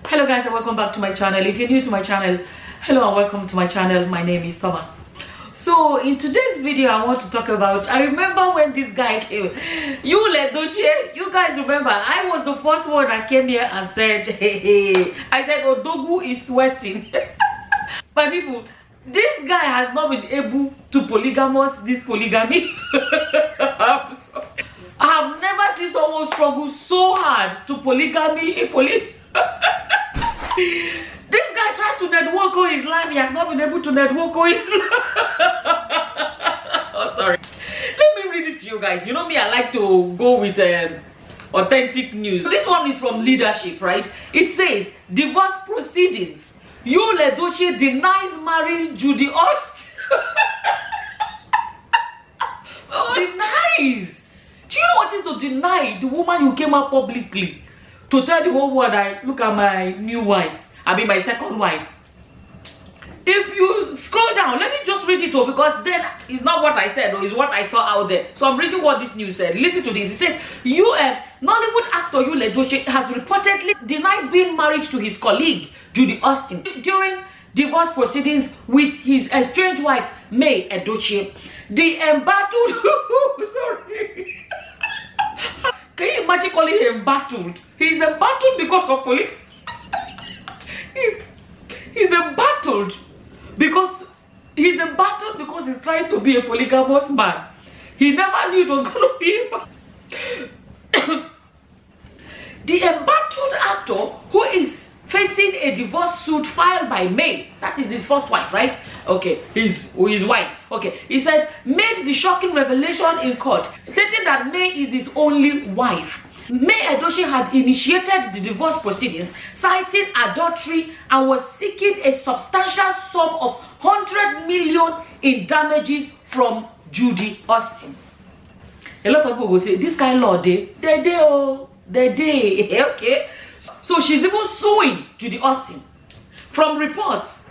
Hello guys, and welcome back to my channel. If you're new to my channel, hello and welcome to my channel. My name is Summer. So in today's video, I want to talk about, I remember when this guy came, Edochie, you guys remember, I was the first one that came here and said, hey, I said, Odogu is sweating. My people, this guy has not been able to polygamous this polygamy. I'm sorry. I have never seen someone struggle so hard to polygamy in This guy tried to network all his life. He has not been able to network all his life. Oh, sorry. Let me read it to you guys. You know me, I like to go with authentic news. This one is from Leadership, right? It says, divorce proceedings. Edochie denies marrying Judy Austin. Denies. Do you know what is to deny the woman who came out publicly to tell the whole world, look at my new wife, I mean my second wife? If you scroll down, let me just read it all, because then it's not what I said, or it's what I saw out there. So I'm reading what this news said. Listen to this. It said, Nollywood actor Edochie has reportedly denied being married to his colleague Judy Austin during divorce proceedings with his estranged wife May Edochie. The embattled sorry. Can you imagine calling him embattled? He's embattled because of polygamy. He's embattled because he's trying to be a polygamous man. He never knew it was going to be a The embattled actor, who is facing a divorce suit filed by May, that is his first wife, right? Okay, his wife. Okay, he said, made the shocking revelation in court, stating that May is his only wife. May Edochie had initiated the divorce proceedings, citing adultery, and was seeking a substantial sum of 100 million in damages from Judy Austin. A lot of people will say, this kind of law, they okay. So she's even suing Judy Austin. From reports,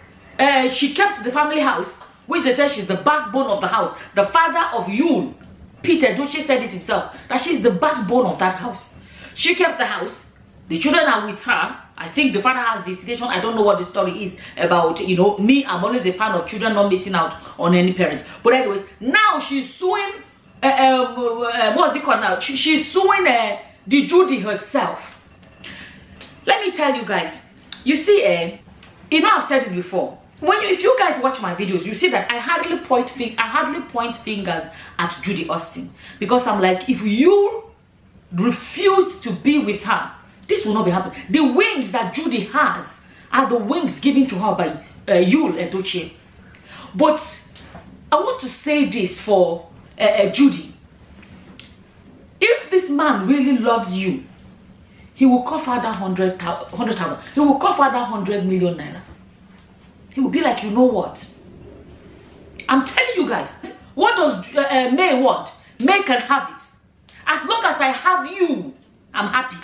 she kept the family house, which they said she's the backbone of the house. The father of Yule, Peter Edochie, said it himself, that she's the backbone of that house. She kept the house. The children are with her. I think the father has visitation. I don't know what the story is about. You know, me, I'm always a fan of children not missing out on any parent. But anyways, now she's suing, what's it called now? She's suing the Judy herself. Let me tell you guys, you see, you know, I've said it before. If you guys watch my videos, you see that I hardly point fingers at Judy Austin, because I'm like, if you refuse to be with her, this will not be happening. The wings that Judy has are the wings given to her by Edochie. But I want to say this for Judy. If this man really loves you, he will cover that 100,000. He will cover that 100 million naira. He will be like, you know what? I'm telling you guys, what does May want? May can have it. As long as I have you, I'm happy.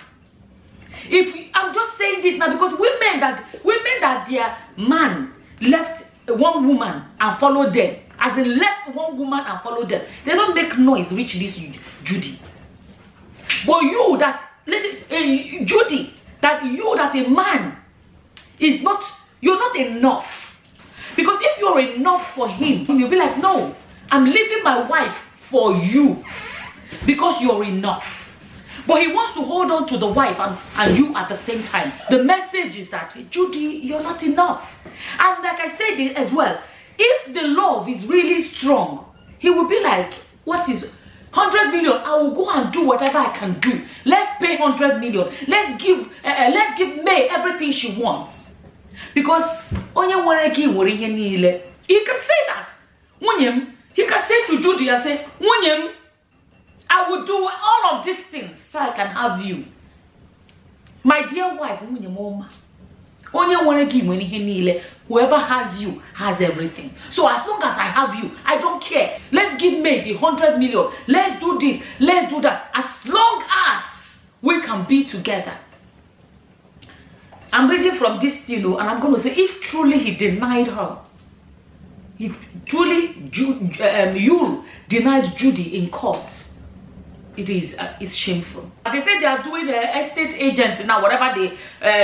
I'm just saying this now because women that their man left one woman and followed them, as in left one woman and followed them, they don't make noise reach this Judy. But you that, listen, Judy, that a man is not, you're not enough. Because if you're enough for him, you'll be like, no, I'm leaving my wife for you because you're enough. But he wants to hold on to the wife and you at the same time. The message is that, Judy, you're not enough. And like I said as well, if the love is really strong, he will be like, what is 100 million? I will go and do whatever I can do. Let's pay 100 million. Let's give May everything she wants. Because he can say that. He can say to Judy, I say, I will do all of these things so I can have you. My dear wife, whoever has you has everything. So as long as I have you, I don't care. Let's give May the 100 million. Let's do this. Let's do that. As long as we can be together. I'm reading from this, and I'm going to say, if truly he denied her, if truly Yule denied Judy in court, it is it's shameful. They say they are doing estate agent now, whatever they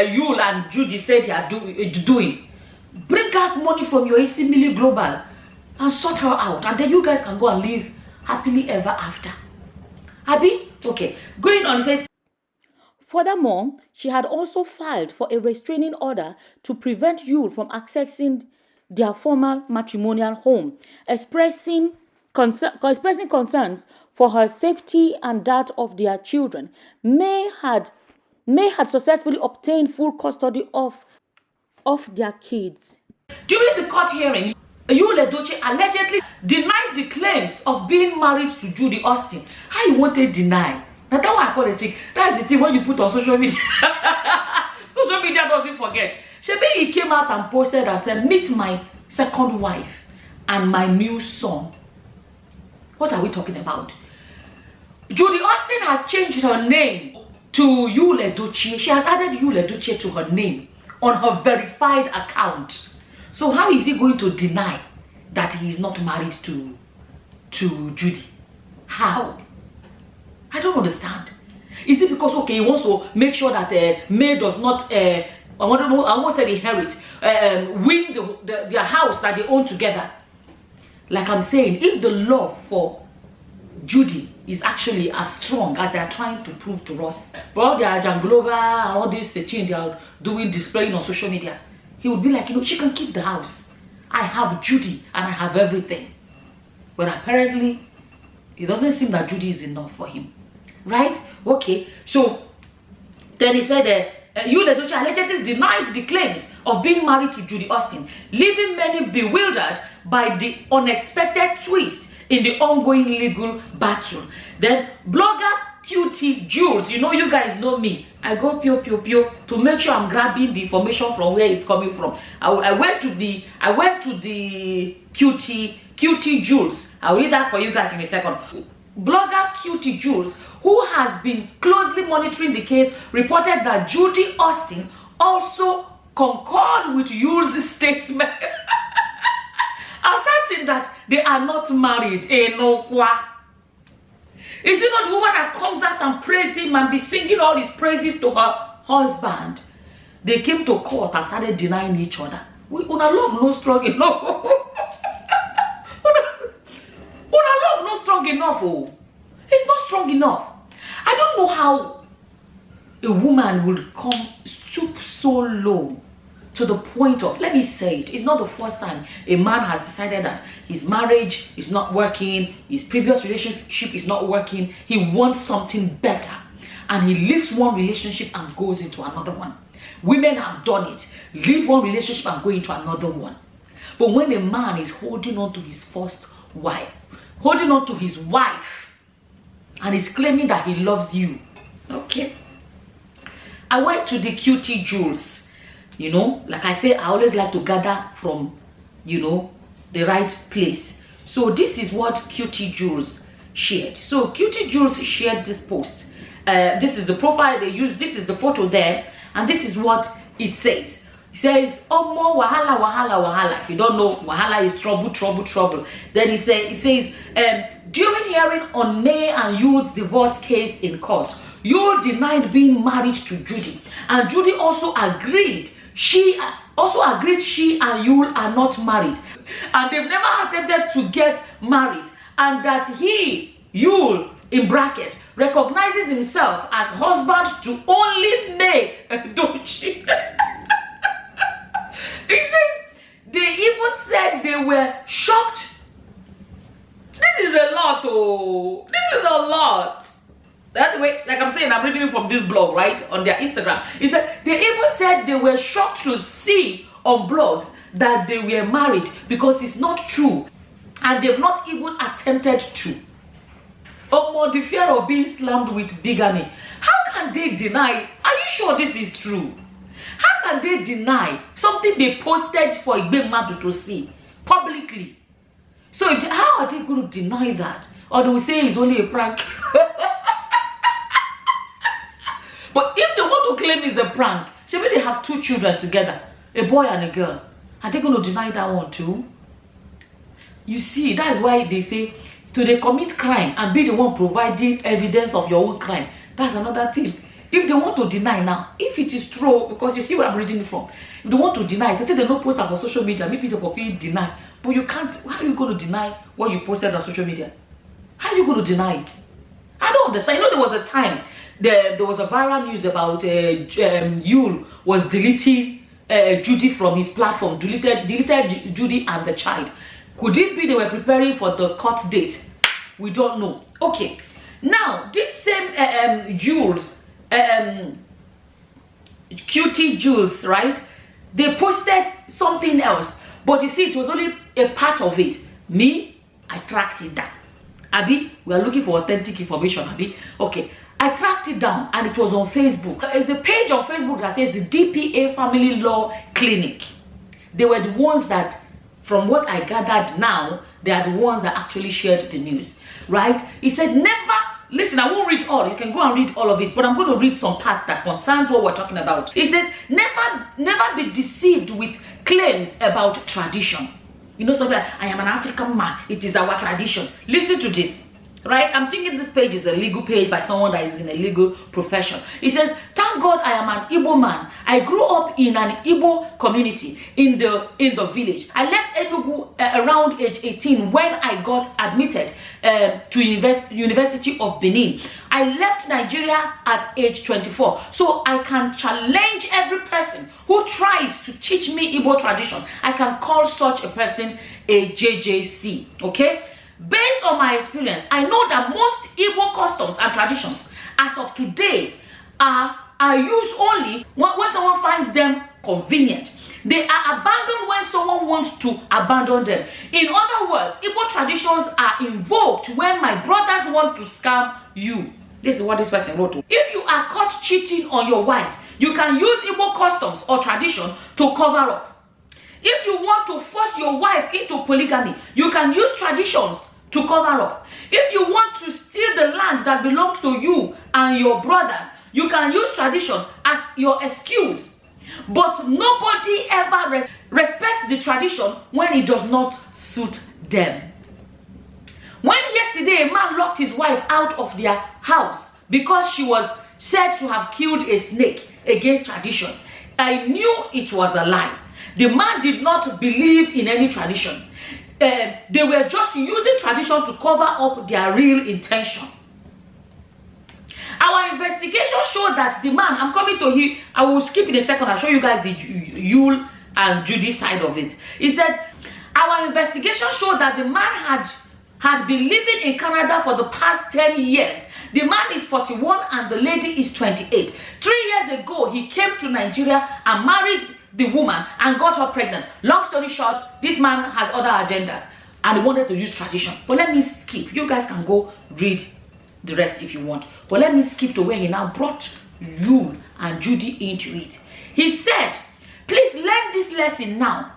Yul and Judy said they are doing. Bring out money from your AC Global and sort her out, and then you guys can go and live happily ever after. Abi? Okay. Going on, it says, furthermore, she had also filed for a restraining order to prevent Yul from accessing their former matrimonial home, expressing concerns for her safety and that of their children. May had successfully obtained full custody of their kids. During the court hearing, Yul Edochie allegedly denied the claims of being married to Judy Austin. How you want to deny? Now that's what I call it. That's the thing when you put on social media. Social media doesn't forget. Shebi, he came out and posted and said, meet my second wife and my new son. What are we talking about? Judy Austin has changed her name to Yul Edochie. She has added Yul Edochie to her name on her verified account. So how is he going to deny that he is not married to Judy? How? I don't understand. Is it because, okay, he wants to make sure that May does not, I almost said inherit, win their house that they own together? Like I'm saying, if the love for Judy is actually as strong as they are trying to prove to us, but all their Janglova and all this thing they are doing, displaying on social media, he would be like, you know, she can keep the house. I have Judy and I have everything. But apparently, it doesn't seem that Judy is enough for him. Right? Okay. So, then he said that Yul Edochie allegedly denied the claims of being married to Judy Austin, leaving many bewildered by the unexpected twist in the ongoing legal battle. Then, blogger QT Jules, you know, you guys know me. I go pio to make sure I'm grabbing the information from where it's coming from. I went to the QT Jules. I'll read that for you guys in a second. Blogger QT Jules, who has been closely monitoring the case, reported that Judy Austin also concurred with Yul's statement, asserting that they are not married. Is it not the woman that comes out and praise him and be singing all his praises to her husband? They came to court and started denying each other. We una love no strong enough. Una love no strong enough. Oh, it's not strong enough. I don't know how a woman would stoop so low to the point of, let me say it's not the first time a man has decided that his marriage is not working, his previous relationship is not working, he wants something better, and he leaves one relationship and goes into another one. Women have done it. Leave one relationship and go into another one. But when a man is holding on to his first wife, holding on to his wife, and is claiming that he loves you, okay. I went to the QT Jules. You know, like I say, I always like to gather from, you know, the right place. So this is what QT Jules shared. So QT Jules shared this post. This is the profile they use. This is the photo there. And this is what it says. It says, oh, more wahala, wahala, wahala. If you don't know, wahala is trouble, trouble, trouble. Then it says, during hearing on Nay and Yul's divorce case in court, Yul denied being married to Judy. And Judy also agreed. She and Yul are not married, and they've never attempted to get married, and that he, Yul, in bracket, recognizes himself as husband to only May Edochie. He says they even said they were shocked. This is a lot, oh, this is a lot. That way, like I'm saying, I'm reading it from this blog, right, on their Instagram. He said they even said they were shocked to see on blogs that they were married, because it's not true, and they've not even attempted to. Oh, more the fear of being slammed with bigamy. How can they deny? Are you sure this is true? How can they deny something they posted for Igbemadu to see publicly? So how are they going to deny that? Or do we say it's only a prank? But if they want to claim it's a prank, maybe they have 2 children together, a boy and a girl. Are they going to deny that one too? You see, that is why they say to they commit crime and be the one providing evidence of your own crime. That's another thing. If they want to deny now, if it is true, because you see where I'm reading it from, if they want to deny, they say they don't post it on social media, maybe they will feel deny. But you can't. How are you going to deny what you posted on social media? How are you going to deny it? I don't understand. You know, there was a time there was a viral news about Yul was deleting Judy from his platform, deleted Judy and the child. Could it be they were preparing for the court date? We don't know. Okay, now this same Jules, cutie Jules, right? They posted something else, but you see, it was only a part of it. Me, I tracked it down. Abi, we are looking for authentic information. Abi, okay. I tracked it down and it was on Facebook. There's a page on Facebook that says the DPA Family Law Clinic. They were the ones that, from what I gathered now, they are the ones that actually shared the news, right? He said, never, listen, I won't read all. You can go and read all of it, but I'm going to read some parts that concerns what we're talking about. He says, never be deceived with claims about tradition. You know, something like, I am an African man. It is our tradition. Listen to this. Right, I'm thinking this page is a legal page by someone that is in a legal profession. He says, thank God I am an Igbo man. I grew up in an Igbo community in the village. I left Enugu around age 18 when I got admitted to University of Benin. I left Nigeria at age 24. So I can challenge every person who tries to teach me Igbo tradition. I can call such a person a JJC, okay? Based on my experience, I know that most Igbo customs and traditions as of today are used only when someone finds them convenient. They are abandoned when someone wants to abandon them. In other words, Igbo traditions are invoked when my brothers want to scam you. This is what this person wrote. If you are caught cheating on your wife, you can use Igbo customs or tradition to cover up. If you want to force your wife into polygamy, you can use traditions to cover up. If you want to steal the land that belongs to you and your brothers, you can use tradition as your excuse. But nobody ever respects the tradition when it does not suit them. When yesterday a man locked his wife out of their house because she was said to have killed a snake against tradition, I knew it was a lie. The man did not believe in any tradition. They were just using tradition to cover up their real intention. Our investigation showed that the man, I'm coming to him, I will skip in a second, I'll show you guys the Yul and Judy side of it. He said, our investigation showed that the man had been living in Canada for the past 10 years. The man is 41 and the lady is 28. 3 years ago, he came to Nigeria and married the woman and got her pregnant. Long story short, this man has other agendas and he wanted to use tradition. But let me skip. You guys can go read the rest if you want. But let me skip to where he now brought Yul and Judy into it. He said, please learn this lesson now.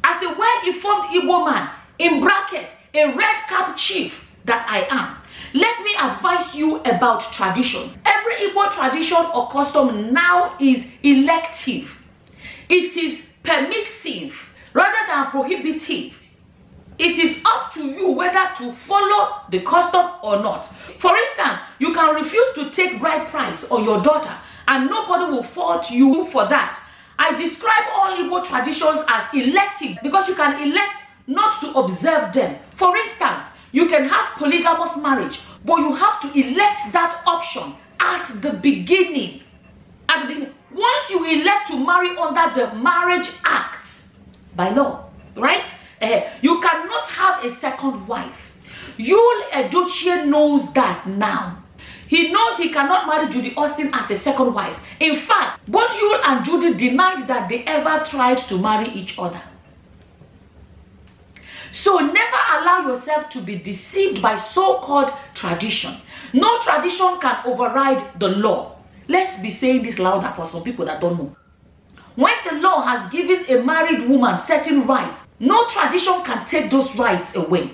As a well-informed Igbo man, in bracket, a red cap chief that I am, let me advise you about traditions. Every Igbo tradition or custom now is elective. It is permissive rather than prohibitive. It is up to you whether to follow the custom or not. For instance, you can refuse to take bride price on your daughter and nobody will fault you for that. I describe all Igbo traditions as elective because you can elect not to observe them. For instance, you can have polygamous marriage, but you have to elect that option at the beginning. Once you elect to marry under the Marriage Act, by law, right? You cannot have a second wife. Yul Edochie knows that now. He knows he cannot marry Judy Austin as a second wife. In fact, both Yul and Judy denied that they ever tried to marry each other. So never allow yourself to be deceived by so-called tradition. No tradition can override the law. Let's be saying this louder for some people that don't know. When the law has given a married woman certain rights, no tradition can take those rights away.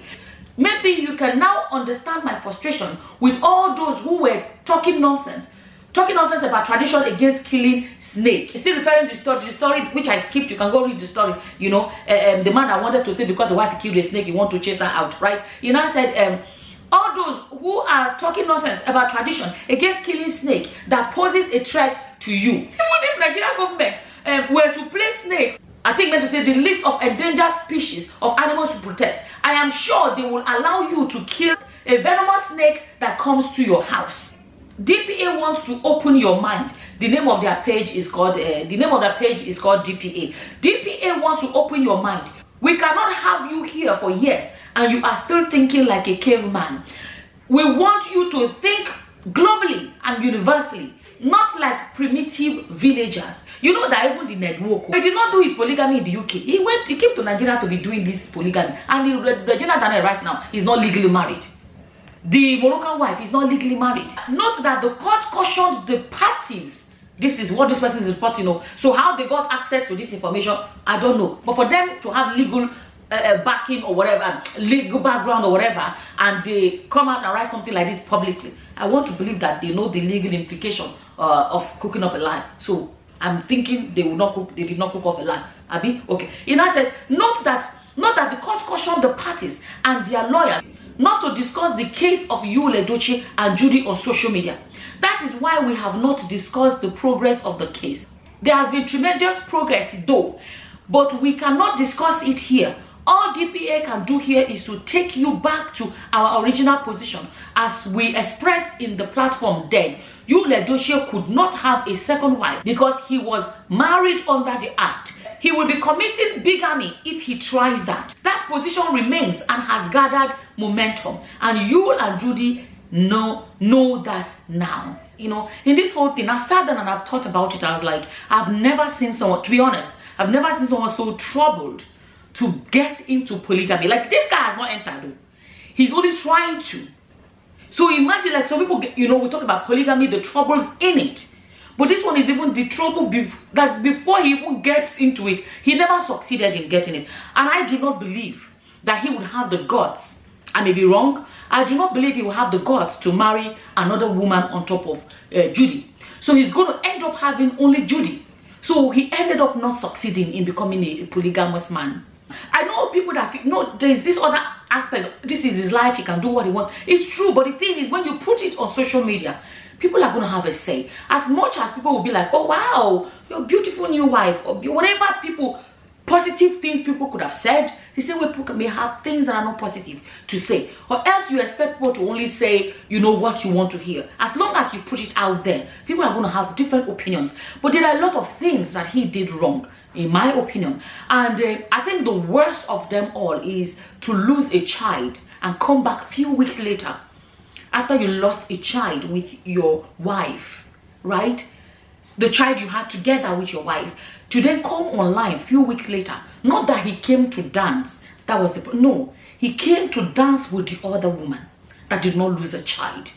Maybe you can now understand my frustration with all those who were talking nonsense about tradition against killing snake. Still referring to the story which I skipped. You can go read the story. You know, the man that wanted to say because the wife killed a snake, he wanted to chase her out, right? He now said, All those who are talking nonsense about tradition against killing snake that poses a threat to you. Even if Nigerian government were to place snake, I think meant to say the list of endangered species of animals to protect, I am sure they will allow you to kill a venomous snake that comes to your house. DPA wants to open your mind. The name of their page is called DPA. DPA wants to open your mind. We cannot have you here for years and you are still thinking like a caveman. We want you to think globally and universally, not like primitive villagers. You know that even the Nedwoko, he did not do his polygamy in the UK. He came to Nigeria to be doing this polygamy. And the Nigerian Daniel right now is not legally married. The Moroccan wife is not legally married. Note that the court cautioned the parties. This is what this person is reporting. So how they got access to this information, I don't know. But for them to have legal backing or whatever, legal background or whatever, and they come out and write something like this publicly, I want to believe that they know the legal implication of cooking up a lie. So I'm thinking they did not cook up a lie. Abi? Okay. I said, note that the court cautioned the parties and their lawyers not to discuss the case of Edochie and Judy on social media. That is why we have not discussed the progress of the case. There has been tremendous progress though, but we cannot discuss it here. All DPA can do here is to take you back to our original position as we expressed in the platform then. Edochie could not have a second wife because he was married under the act. He will be committing bigamy if he tries that. That position remains and has gathered momentum. And you and Judy know that now. In this whole thing, I've sat down and I've thought about it. I was like, I've never seen someone, to be honest, I've never seen someone so troubled to get into polygamy. Like, this guy has not entered. He's only trying to. So imagine, like, some people, we talk about polygamy, the troubles in it. But this one is even the trouble that before he even gets into it, he never succeeded in getting it. And I do not believe that he would have the guts. I may be wrong. I do not believe he will have the guts to marry another woman on top of Judy. So he's going to end up having only Judy. So he ended up not succeeding in becoming a polygamous man. I know people that feel, no, there's this other aspect. This is his life. He can do what he wants. It's true. But the thing is, when you put it on social media, people are going to have a say. As much as people will be like, oh, wow, your beautiful new wife, or whatever positive things people could have said, the same way people may have things that are not positive to say. Or else you expect people to only say, what you want to hear. As long as you put it out there, people are going to have different opinions. But there are a lot of things that he did wrong, in my opinion. And I think the worst of them all is to lose a child and come back a few weeks later after you lost a child with your wife, right? The child you had together with your wife, to then come online a few weeks later. Not that he came to dance. That was no. He came to dance with the other woman that did not lose a child.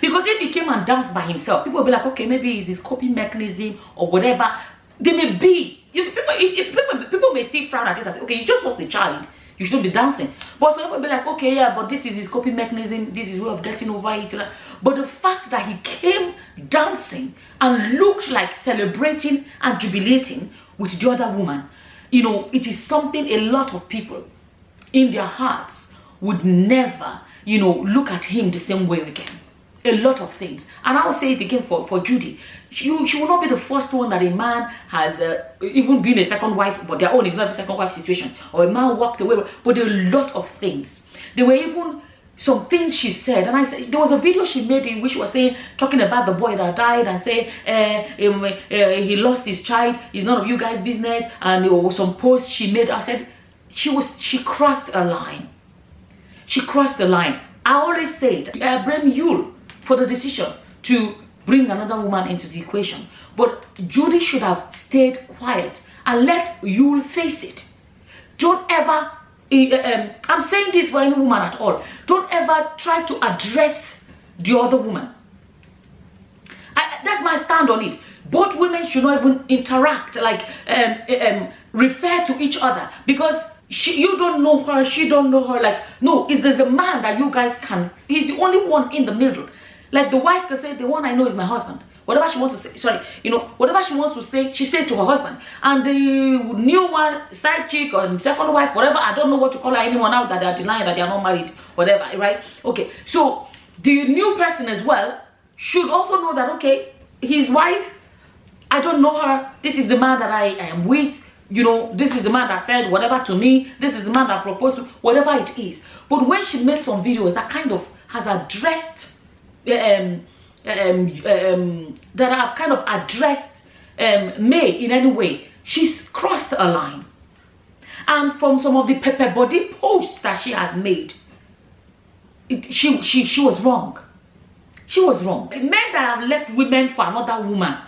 Because if he came and danced by himself, people will be like, okay, maybe it's his coping mechanism or whatever. They may be. People may still frown at this and say, okay, you just lost a child. You shouldn't be dancing. But some people will be like, okay, yeah, but this is his coping mechanism. This is way of getting over it. But the fact that he came dancing and looked like celebrating and jubilating with the other woman, it is something a lot of people in their hearts would never, look at him the same way again. A lot of things. And I will say it again for Judy. She will not be the first one that a man has even been a second wife, but their own is not a second wife situation, or a man walked away. But there are a lot of things. There were even some things she said, and I said there was a video she made in which she was talking about the boy that died and saying he lost his child. It's none of you guys' business. And there was some posts she made. I said she crossed a line. She crossed the line. I always said I blame you for the decision to bring another woman into the equation. But Judy should have stayed quiet and let Yul face it. Don't ever, I'm saying this for any woman at all, don't ever try to address the other woman. That's my stand on it. Both women should not even interact, like refer to each other, because you don't know her, she don't know her. Like, no, there's a man that you guys can, he's the only one in the middle. Like the wife can say, the one I know is my husband. Whatever she wants to say, sorry, you know, whatever she wants to say, she said to her husband. And the new one, side chick or second wife, whatever, I don't know what to call her anymore now that they are denying that they are not married, whatever, right? Okay, so the new person as well should also know that, okay, his wife, I don't know her, this is the man that I am with, you know, this is the man that said whatever to me, this is the man that proposed to, whatever it is. But when she made some videos that kind of has addressed, that have kind of addressed May in any way, she's crossed a line. And from some of the pepper body posts that she has made, she was wrong. She was wrong. Men that have left women for another woman,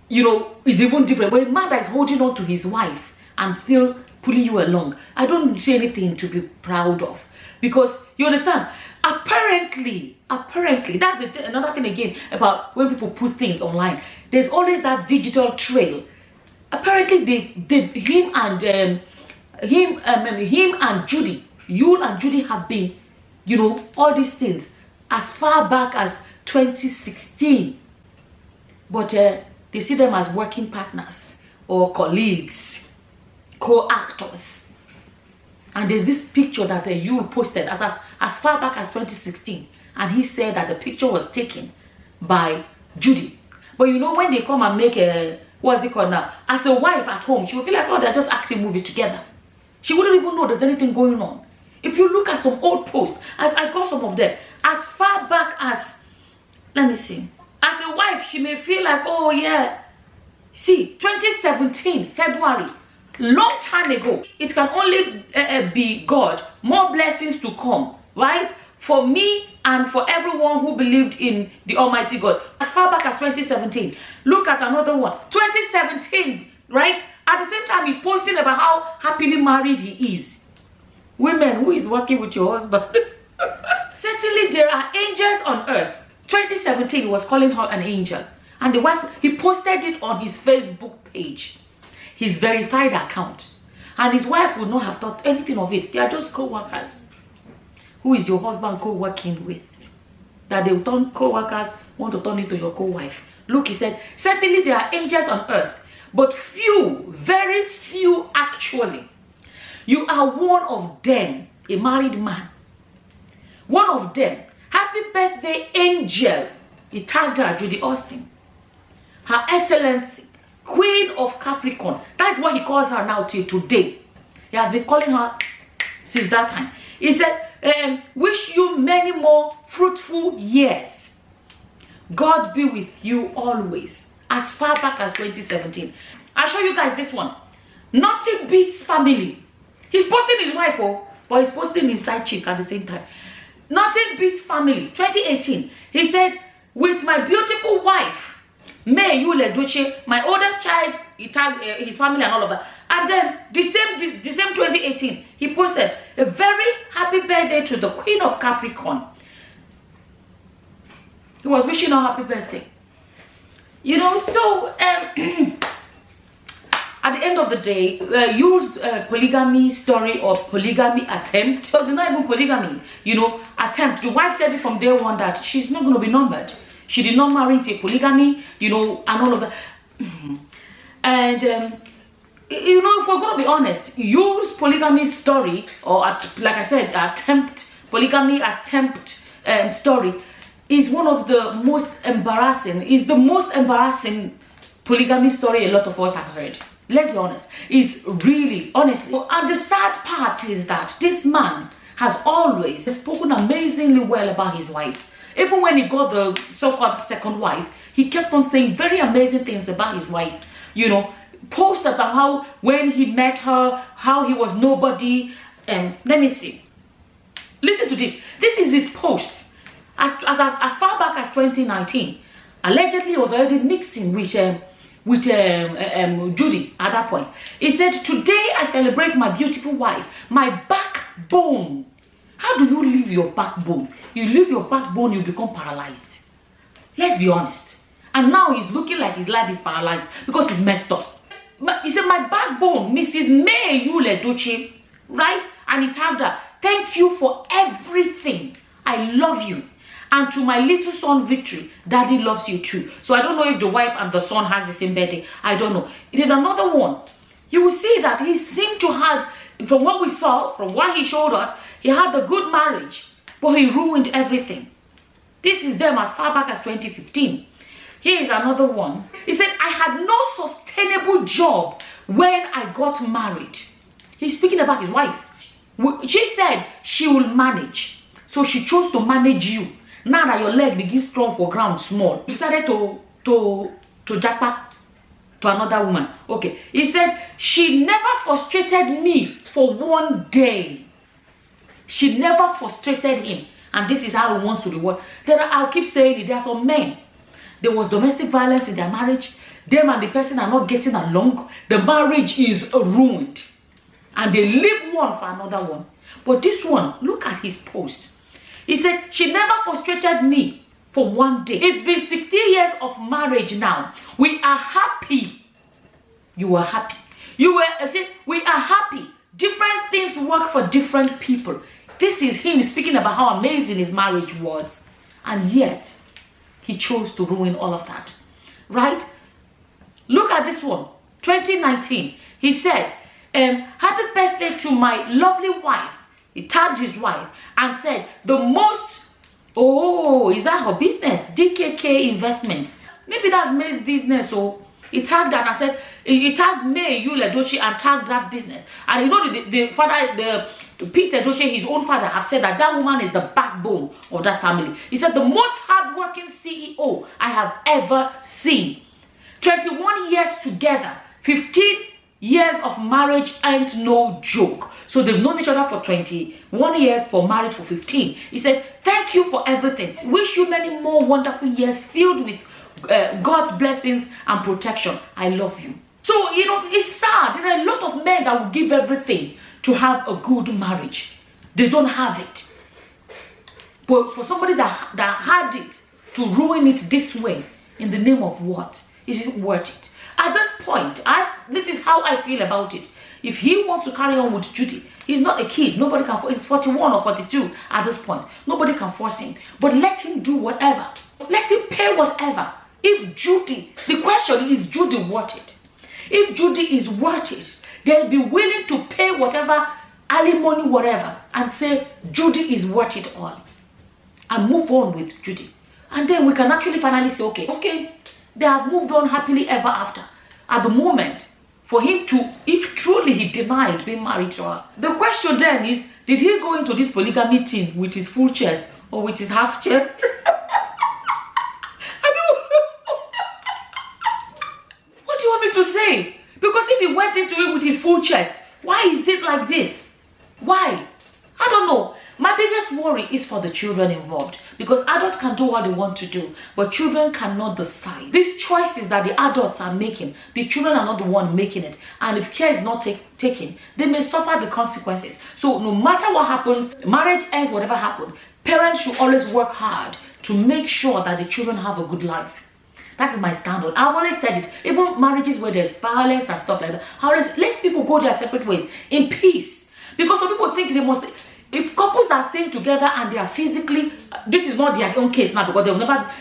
you know, is even different. But a man that is holding on to his wife and still pulling you along, I don't see anything to be proud of. Because, you understand, apparently, that's another thing again about when people put things online. There's always that digital trail. Apparently, him and Judy, you and Judy have been, you know, all these things as far back as 2016. But they see them as working partners or colleagues, co-actors. And there's this picture that you posted as far back as 2016. And he said that the picture was taken by Judy. But you know, when they come and make a, what's it called now? As a wife at home, she will feel like, oh, they're just acting movie together. She wouldn't even know there's anything going on. If you look at some old posts, I got some of them. As far back as, let me see. As a wife, she may feel like, oh yeah. See, 2017, February. Long time ago. It can only be God. More blessings to come, right? For me and for everyone who believed in the Almighty God. As far back as 2017. Look at another one. 2017, right? At the same time, he's posting about how happily married he is. Women, who is working with your husband? Certainly, there are angels on earth. 2017, he was calling her an angel. And the wife, he posted it on his Facebook page. His verified account, and his wife would not have thought anything of it. They are just co-workers. Who is your husband co-working with? That they will turn co-workers, want to turn into your co-wife. Look, he said, certainly there are angels on earth, but few, very few actually. You are one of them, a married man. One of them. Happy birthday, angel. He tagged her, Judy Austin. Her Excellency, Queen of Capricorn. That's what he calls her now till today. He has been calling her since that time. He said, wish you many more fruitful years. God be with you always. As far back as 2017. I'll show you guys this one. Nothing beats family. He's posting his wife, oh, but he's posting his side chick at the same time. Nothing beats family. 2018. He said, with my beautiful wife, May Edochie, my oldest child, he tagged his family and all of that. And then the same 2018, he posted a very happy birthday to the Queen of Capricorn. He was wishing her happy birthday. You know, so at the end of the day, used polygamy story or polygamy attempt. Because it's not even polygamy, you know, attempt. The wife said it from day one that she's not going to be numbered. She did not marry into polygamy, you know, and all of that. And, you know, if we're going to be honest, use polygamy story, or like I said, polygamy attempt story is one of the most embarrassing, is the most embarrassing polygamy story a lot of us have heard. Let's be honest. It's really, honestly. And the sad part is that this man has always spoken amazingly well about his wife. Even when he got the so-called second wife, he kept on saying very amazing things about his wife. You know, post about how when he met her, how he was nobody. Let me see. Listen to this. This is his post. As far back as 2019. Allegedly, he was already mixing with Judy at that point. He said, today I celebrate my beautiful wife, my backbone. How do you leave your backbone? You leave your backbone, you become paralyzed. Let's be honest. And now he's looking like his life is paralyzed because he's messed up. But he said, my backbone, Mrs. May Edochie, right? And he tagged her, thank you for everything. I love you. And to my little son Victory, Daddy loves you too. So I don't know if the wife and the son has the same birthday. I don't know. It is another one. You will see that he seemed to have, from what we saw, from what he showed us, he had a good marriage, but he ruined everything. This is them as far back as 2015. Here is another one. He said, I had no sustainable job when I got married. He's speaking about his wife. She said she will manage. So she chose to manage you. Now that your leg begins strong for ground small, you decided to japa to another woman. Okay. He said she never frustrated me for one day. She never frustrated him. And this is how he wants to reward. I'll keep saying it. There are some men. There was domestic violence in their marriage. Them and the person are not getting along. The marriage is ruined. And they leave one for another one. But this one, look at his post. He said, she never frustrated me for one day. It's been 60 years of marriage now. We are happy. You are happy. We are happy. Different things work for different people. This is him speaking about how amazing his marriage was. And yet, he chose to ruin all of that. Right? Look at this one. 2019. He said, happy birthday to my lovely wife. He tagged his wife and said, is that her business? DKK Investments. Maybe that's May's business. So he tagged that and said, he tagged May, Edochie, and tagged that business. And you know, the father, Pete Edochie, his own father, have said that woman is the backbone of that family. He said, the most hardworking CEO I have ever seen. 21 years together, 15 years of marriage ain't no joke. So they've known each other for 21 years, for marriage for 15. He said, thank you for everything. Wish you many more wonderful years filled with God's blessings and protection. I love you. So, you know, it's sad. There are a lot of men that will give everything to have a good marriage. They don't have it. But for somebody that had it, to ruin it this way, in the name of what? Is it worth it? At this point, this is how I feel about it. If he wants to carry on with Judy, he's not a kid. Nobody can force him. He's 41 or 42 at this point. Nobody can force him. But let him do whatever. Let him pay whatever. If Judy, the question is Judy worth it? If Judy is worth it, they'll be willing to pay whatever, alimony, whatever, and say Judy is worth it all. And move on with Judy. And then we can actually finally say, okay, they have moved on happily ever after. At the moment, for him to, if truly he denied being married to her, the question then is, did he go into this polygamy thing with his full chest or with his half chest? What do you want me to say? Because if he went into it with his full chest, why is it like this? Why? I don't know. My biggest worry is for the children involved, because adults can do what they want to do, but children cannot decide. These choices that the adults are making, the children are not the one making it, and if care is not taken, they may suffer the consequences. So no matter what happens, marriage ends, whatever happens, parents should always work hard to make sure that the children have a good life. That is my standard. I've always said it. Even marriages where there's violence and stuff like that, I always let people go their separate ways in peace, because some people think they must. If couples are staying together and they are physically, this is not their own case now, because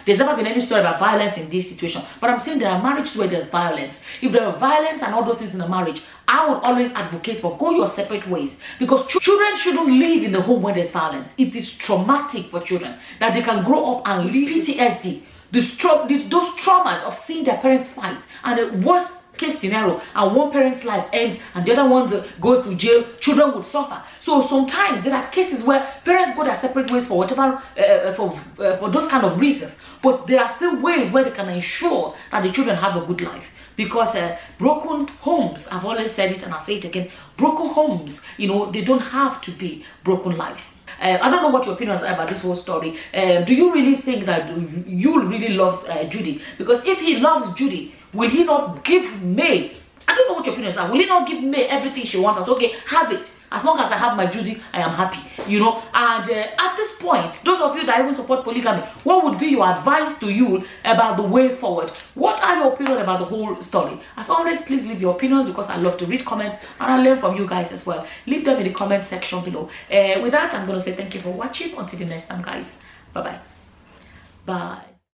there's never been any story about violence in this situation. But I'm saying there are marriages where there's violence. If there are violence and all those things in a marriage, I would always advocate for go your separate ways, because children shouldn't live in the home where there's violence. It is traumatic for children that they can grow up and live PTSD, those traumas of seeing their parents fight, and the worst case scenario, and one parent's life ends and the other one goes to jail, children would suffer. So sometimes there are cases where parents go their separate ways for whatever, for those kind of reasons. But there are still ways where they can ensure that the children have a good life. Because broken homes, I've always said it and I'll say it again, broken homes, you know, they don't have to be broken lives. I don't know what your opinions are about this whole story. Do you really think that Yul really loves Judy? Because if he loves Judy, will he not give May? I don't know what your opinions are. Will he not give May everything she wants? I say, okay, have it. As long as I have my Judy, I am happy. You know, and at this point, those of you that even support polygamy, what would be your advice to you about the way forward? What are your opinions about the whole story? As always, please leave your opinions, because I love to read comments and I learn from you guys as well. Leave them in the comment section below. With that, I'm going to say thank you for watching. Until the next time, guys. Bye-bye. Bye.